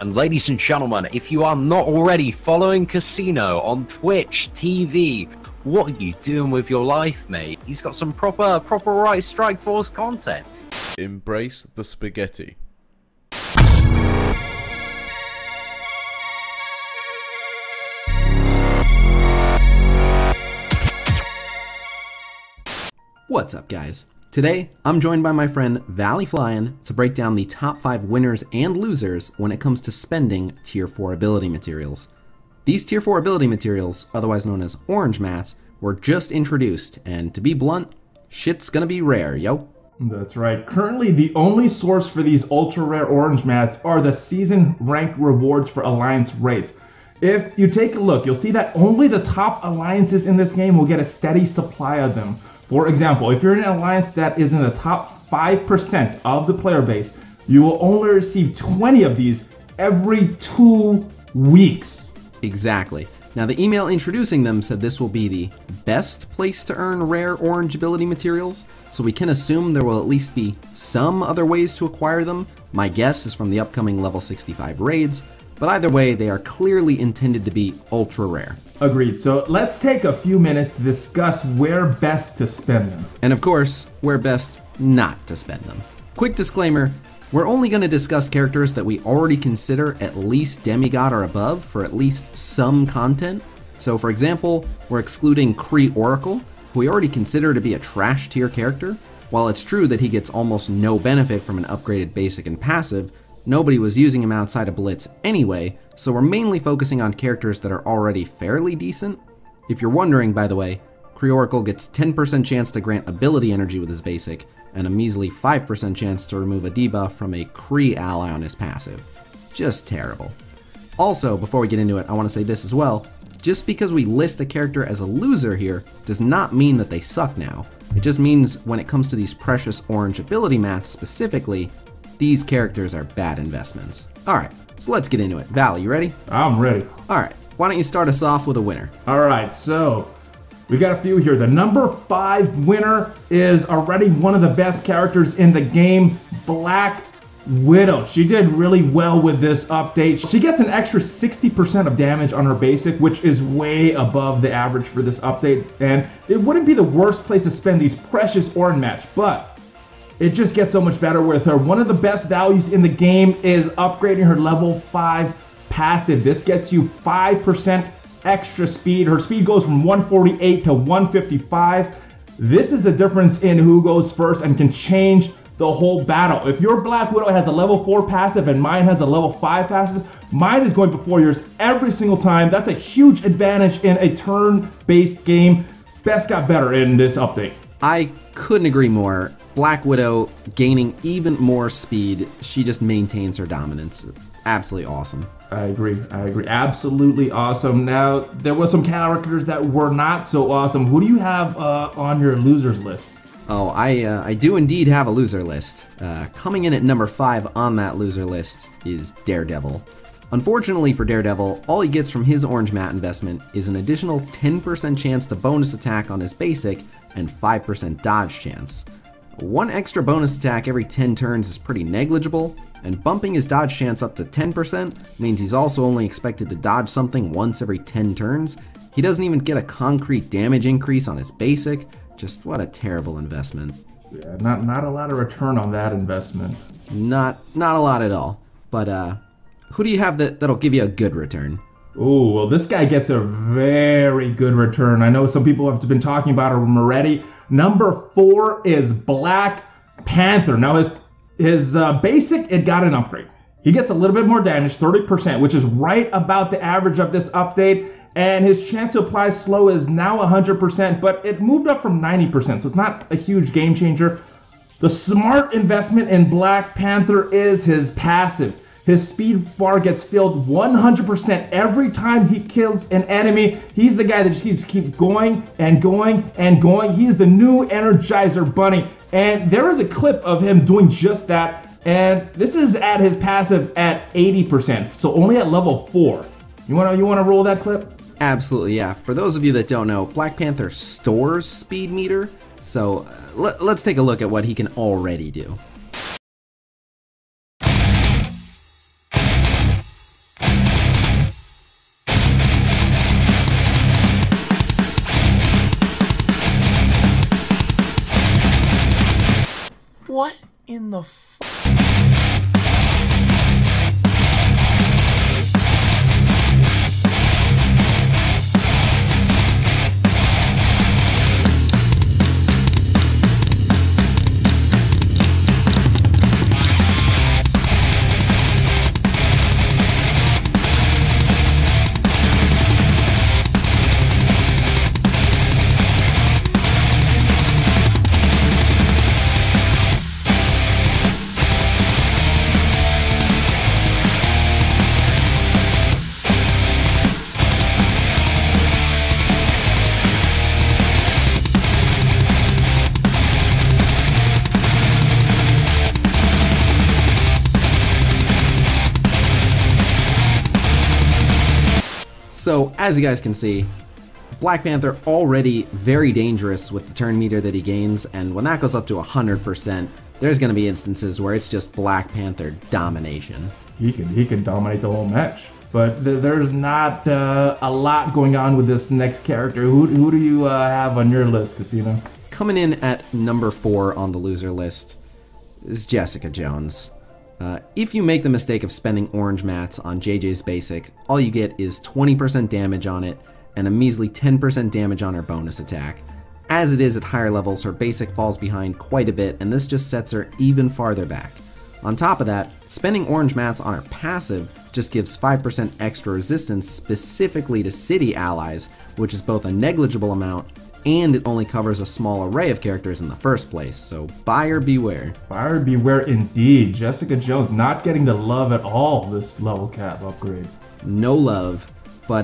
And ladies and gentlemen, if you are not already following Khasino on Twitch TV, what are you doing with your life, mate? He's got some proper right Strike Force content. Embrace the spaghetti. What's up, guys? Today, I'm joined by my friend ValleyFlyin to break down the top 5 winners and losers when it comes to spending Tier 4 ability materials. These Tier 4 ability materials, otherwise known as orange mats, were just introduced, and to be blunt, shit's gonna be rare, yo. That's right. Currently, the only source for these ultra rare orange mats are the season ranked rewards for alliance raids. If you take a look, you'll see that only the top alliances in this game will get a steady supply of them. For example, if you're in an alliance that is in the top 5% of the player base, you will only receive 20 of these every 2 weeks. Exactly. Now, the email introducing them said this will be the best place to earn rare orange ability materials, so we can assume there will at least be some other ways to acquire them. My guess is from the upcoming level 65 raids, but either way, they are clearly intended to be ultra rare. Agreed. So let's take a few minutes to discuss where best to spend them. And of course, where best not to spend them. Quick disclaimer, we're only going to discuss characters that we already consider at least demigod or above for at least some content. So for example, we're excluding Kree Oracle, who we already consider to be a trash tier character. While it's true that he gets almost no benefit from an upgraded basic and passive, nobody was using him outside of Blitz anyway, so we're mainly focusing on characters that are already fairly decent. If you're wondering, by the way, Kree Oracle gets 10% chance to grant ability energy with his basic, and a measly 5% chance to remove a debuff from a Kree ally on his passive. Just terrible. Also, before we get into it, I want to say this as well. Just because we list a character as a loser here does not mean that they suck now. It just means when it comes to these precious orange ability mats specifically, these characters are bad investments. Alright, so let's get into it. Valley, you ready? I'm ready. Alright, why don't you start us off with a winner? Alright, so we got a few here. The number 5 winner is already one of the best characters in the game, Black Widow. She did really well with this update. She gets an extra 60% of damage on her basic, which is way above the average for this update. And it wouldn't be the worst place to spend these precious orange mats, but it just gets so much better with her. One of the best values in the game is upgrading her level 5 passive. This gets you 5% extra speed. Her speed goes from 148 to 155. This is the difference in who goes first and can change the whole battle. If your Black Widow has a level 4 passive and mine has a level 5 passive, mine is going before yours every single time. That's a huge advantage in a turn-based game. Best got better in this update. I couldn't agree more. Black Widow gaining even more speed, she just maintains her dominance. Absolutely awesome. I agree. Absolutely awesome. Now, there were some characters that were not so awesome. Who do you have on your losers list? Oh, I do indeed have a loser list. Coming in at number 5 on that loser list is Daredevil. Unfortunately for Daredevil, all he gets from his orange mat investment is an additional 10% chance to bonus attack on his basic and 5% dodge chance. One extra bonus attack every 10 turns is pretty negligible, and bumping his dodge chance up to 10% means he's also only expected to dodge something once every 10 turns. He doesn't even get a concrete damage increase on his basic. Just what a terrible investment. Yeah, not a lot of return on that investment. Not a lot at all. But who do you have that'll give you a good return? Oh, well, this guy gets a very good return. I know some people have been talking about him already. Number 4 is Black Panther. Now, his basic, it got an upgrade. He gets a little bit more damage, 30%, which is right about the average of this update. And his chance to apply slow is now 100%, but it moved up from 90%, so it's not a huge game changer. The smart investment in Black Panther is his passive. His speed bar gets filled 100% every time he kills an enemy. He's the guy that just keeps going and going and going. He is the new Energizer Bunny. And there is a clip of him doing just that. And this is at his passive at 80%, so only at level 4. You wanna roll that clip? Absolutely, yeah. For those of you that don't know, Black Panther stores speed meter. So let's take a look at what he can already do. in the So, as you guys can see, Black Panther already very dangerous with the turn meter that he gains, and when that goes up to 100%, there's going to be instances where it's just Black Panther domination. He can dominate the whole match. But there's not a lot going on with this next character. Who do you have on your list, Khasino? Coming in at number 4 on the loser list is Jessica Jones. If you make the mistake of spending orange mats on JJ's basic, all you get is 20% damage on it and a measly 10% damage on her bonus attack. As it is at higher levels, her basic falls behind quite a bit, and this just sets her even farther back. On top of that, spending orange mats on her passive just gives 5% extra resistance specifically to city allies, which is both a negligible amount and it only covers a small array of characters in the first place, so buyer beware. Buyer beware indeed. Jessica Jones not getting the love at all this level cap upgrade. No love, but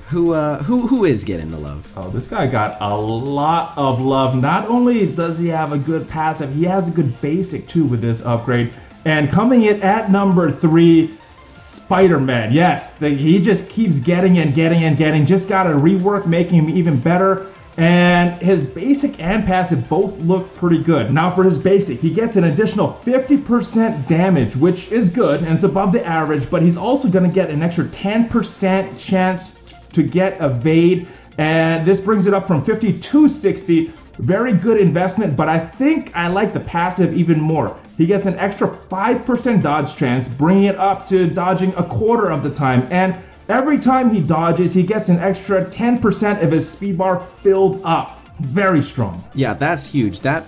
who is getting the love? Oh, this guy got a lot of love. Not only does he have a good passive, he has a good basic too with this upgrade. And coming in at number 3, SpiderMan. Yes, he just keeps getting and getting and getting. Just got a rework making him even better. And his basic and passive both look pretty good. Now for his basic, he gets an additional 50% damage, which is good, and it's above the average, but he's also gonna get an extra 10% chance to get evade, and this brings it up from 50 to 60. Very good investment, but I think I like the passive even more. He gets an extra 5% dodge chance, bringing it up to dodging a quarter of the time, and every time he dodges, he gets an extra 10% of his speed bar filled up. Very strong. Yeah, that's huge. That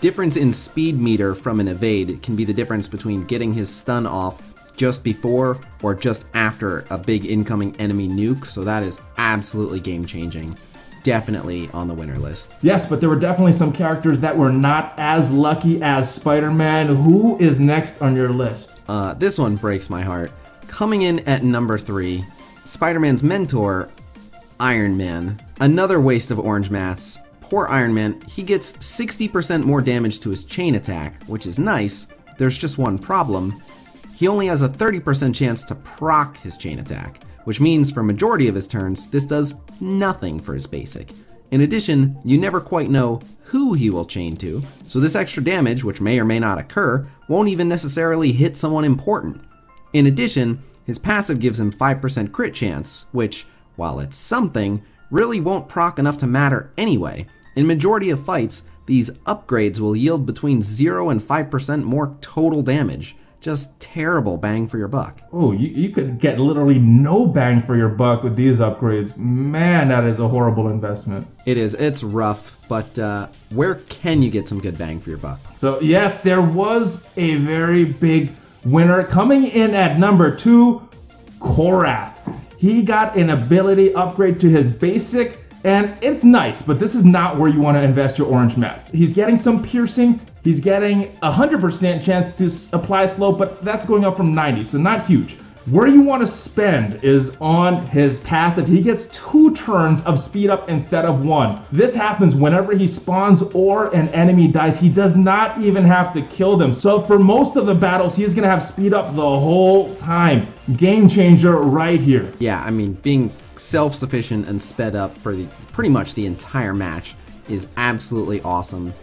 difference in speed meter from an evade can be the difference between getting his stun off just before or just after a big incoming enemy nuke, so that is absolutely game-changing. Definitely on the winner list. Yes, but there were definitely some characters that were not as lucky as Spider-Man. Who is next on your list? This one breaks my heart. Coming in at number 3, Spider-Man's mentor, Iron Man. Another waste of orange mats. Poor Iron Man, he gets 60% more damage to his chain attack, which is nice. There's just one problem. He only has a 30% chance to proc his chain attack, which means for majority of his turns, this does nothing for his basic. In addition, you never quite know who he will chain to, so this extra damage, which may or may not occur, won't even necessarily hit someone important. In addition, his passive gives him 5% crit chance, which, while it's something, really won't proc enough to matter anyway. In majority of fights, these upgrades will yield between 0 and 5% more total damage. Just terrible bang for your buck. Oh, you could get literally no bang for your buck with these upgrades. Man, that is a horrible investment. It is, it's rough, but where can you get some good bang for your buck? So yes, there was a very big winner. Coming in at number 2, Korath. He got an ability upgrade to his basic, and it's nice, but this is not where you want to invest your orange mats. He's getting some piercing, he's getting 100% chance to apply slow, but that's going up from 90, so not huge. Where you want to spend is on his passive. He gets 2 turns of speed up instead of 1. This happens whenever he spawns or an enemy dies. He does not even have to kill them. So for most of the battles, he's going to have speed up the whole time. Game changer right here. Yeah, I mean, being self-sufficient and sped up for pretty much the entire match is absolutely awesome.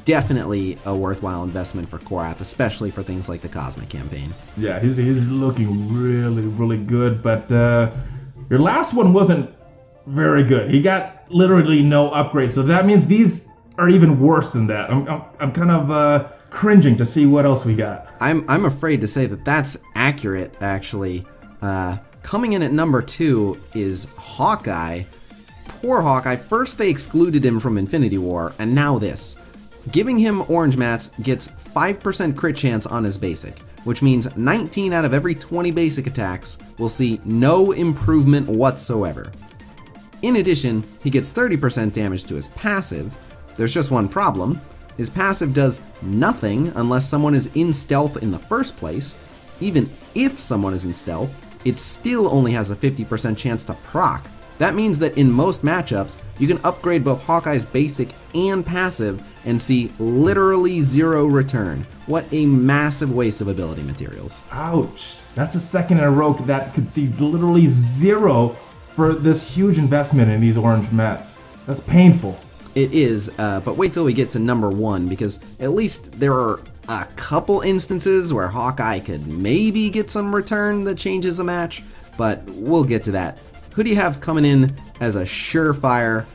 Definitely a worthwhile investment for Korath, especially for things like the Cosmic campaign. Yeah, he's looking really good, but your last one wasn't very good. He got literally no upgrade, so that means these are even worse than that. I'm kind of cringing to see what else we got. I'm afraid to say that that's accurate, actually. Coming in at number 2 is Hawkeye. Poor Hawkeye. First they excluded him from Infinity War, and now this. Giving him orange mats gets 5% crit chance on his basic, which means 19 out of every 20 basic attacks will see no improvement whatsoever. In addition, he gets 30% damage to his passive. There's just one problem. His passive does nothing unless someone is in stealth in the first place. Even if someone is in stealth, it still only has a 50% chance to proc. That means that in most matchups, you can upgrade both Hawkeye's basic and passive and see literally 0 return. What a massive waste of ability materials. Ouch. That's the second in a row that could see literally 0 for this huge investment in these orange mats. That's painful. It is, but wait till we get to number 1, because at least there are a couple instances where Hawkeye could maybe get some return that changes a match, but we'll get to that. Who do you have coming in as a surefire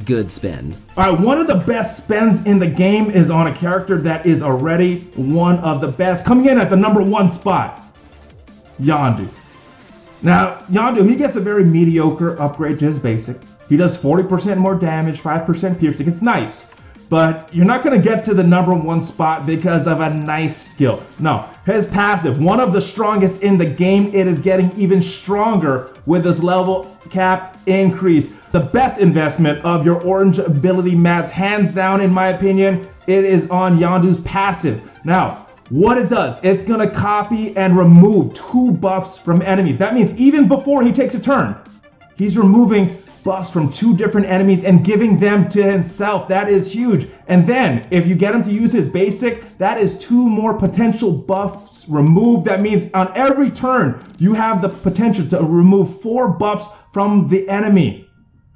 good spend? All right, one of the best spends in the game is on a character that is already one of the best. Coming in at the number 1 spot, Yondu. Now, Yondu, he gets a very mediocre upgrade to his basic. He does 40% more damage, 5% piercing. It's nice, but you're not going to get to the number 1 spot because of a nice skill. No, his passive, one of the strongest in the game. It is getting even stronger with this level cap increase. The best investment of your orange ability mats, hands down in my opinion, it is on Yondu's passive. Now, what it does, it's going to copy and remove 2 buffs from enemies. That means even before he takes a turn, he's removing buffs from 2 different enemies and giving them to himself. That is huge. And then if you get him to use his basic, that is 2 more potential buffs removed. That means on every turn, you have the potential to remove 4 buffs from the enemy.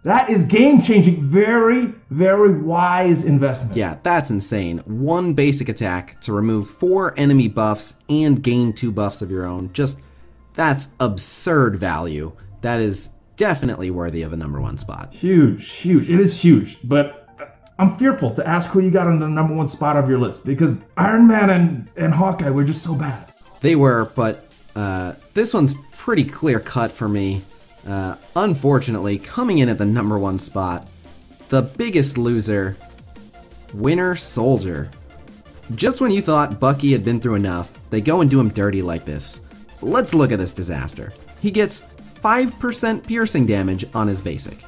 That is game-changing. Very, very wise investment. Yeah, that's insane. 1 basic attack to remove 4 enemy buffs and gain 2 buffs of your own. That's absurd value. That is definitely worthy of a number 1 spot. Huge, huge. It is huge, but I'm fearful to ask who you got on the number 1 spot of your list because Iron Man and Hawkeye were just so bad. They were, but this one's pretty clear-cut for me. Unfortunately, coming in at the number 1 spot, the biggest loser, Winter Soldier. Just when you thought Bucky had been through enough, they go and do him dirty like this. Let's look at this disaster. He gets 5% piercing damage on his basic.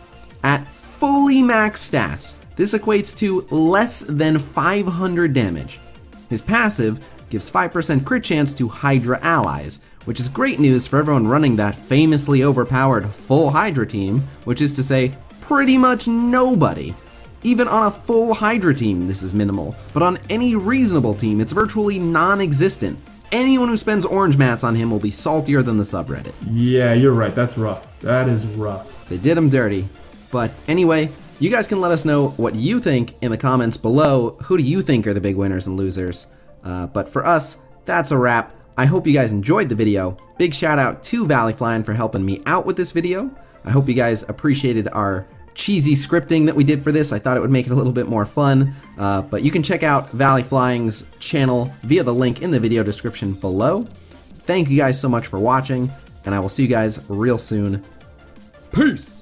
At fully max stats, this equates to less than 500 damage. His passive gives 5% crit chance to Hydra allies, which is great news for everyone running that famously overpowered full Hydra team, which is to say, pretty much nobody. Even on a full Hydra team, this is minimal, but on any reasonable team, it's virtually non-existent. Anyone who spends orange mats on him will be saltier than the subreddit. Yeah, you're right. That's rough. That is rough. They did him dirty. But anyway, you guys can let us know what you think in the comments below. Who do you think are the big winners and losers? But for us, that's a wrap. I hope you guys enjoyed the video. Big shout out to ValleyFlyin for helping me out with this video. I hope you guys appreciated our cheesy scripting that we did for this. I thought it would make it a little bit more fun. But you can check out ValleyFlying's channel via the link in the video description below. Thank you guys so much for watching, and I will see you guys real soon. Peace!